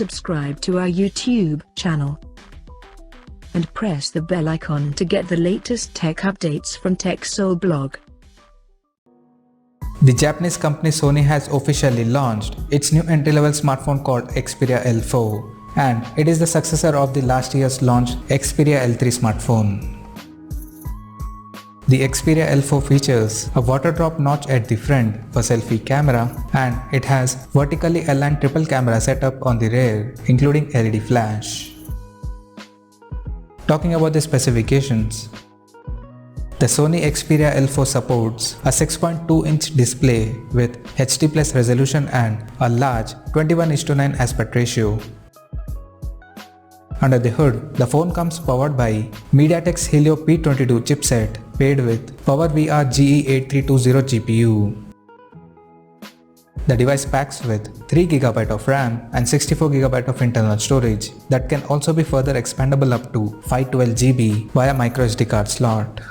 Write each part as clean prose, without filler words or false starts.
subscribe to our YouTube channel and press the bell icon to get the latest tech updates from TechSole Blog. The Japanese company Sony has officially launched its new entry-level smartphone called Xperia L4, and it is the successor of the last year's launched Xperia L3 smartphone. The Xperia L4 features a water drop notch at the front for selfie camera, and it has vertically aligned triple camera setup on the rear, including LED flash. Talking about the specifications, the Sony Xperia L4 supports a 6.2-inch display with HD+ resolution and a large 21:9 aspect ratio. Under the hood, the phone comes powered by MediaTek's Helio P22 chipset paired with PowerVR GE8320 GPU. The device packs with 3GB of RAM and 64GB of internal storage that can also be further expandable up to 512GB via microSD card slot.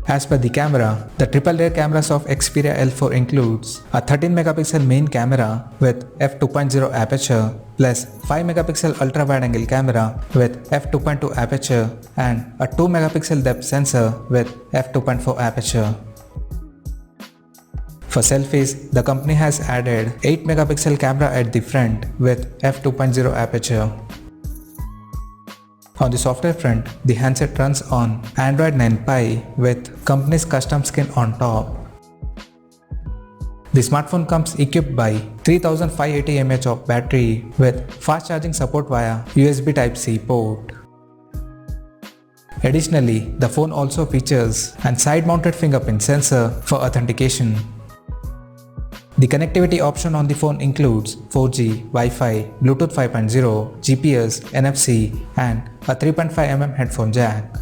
As per the camera, the triple rear cameras of Xperia L4 includes a 13MP main camera with f2.0 aperture plus 5MP ultra wide angle camera with f2.2 aperture and a 2MP depth sensor with f2.4 aperture. For selfies, the company has added 8MP camera at the front with f2.0 aperture. On the software front, the handset runs on Android 9 Pie with company's custom skin on top. The smartphone comes equipped by 3580 mAh of battery with fast charging support via USB Type-C port. Additionally, the phone also features an side-mounted fingerprint sensor for authentication. The connectivity option on the phone includes 4G, Wi-Fi, Bluetooth 5.0, GPS, NFC, and a 3.5mm headphone jack.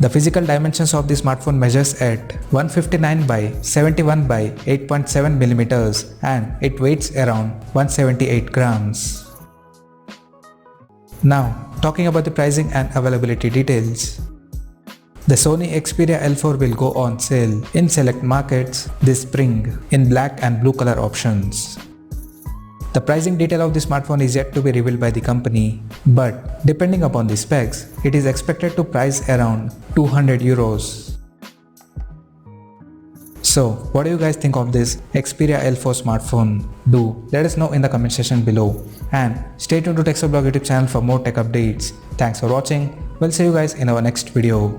The physical dimensions of the smartphone measures at 159 by 71 by 8.7mm and it weighs around 178 grams. Now, talking about the pricing and availability details. The Sony Xperia L4 will go on sale in select markets this spring in black and blue color options. The pricing detail of the smartphone is yet to be revealed by the company, but depending upon the specs, it is expected to price around 200 euros. So, what do you guys think of this Xperia L4 smartphone? Do let us know in the comment section below, and stay tuned to TechSole Blog YouTube channel for more tech updates. Thanks for watching. We'll see you guys in our next video.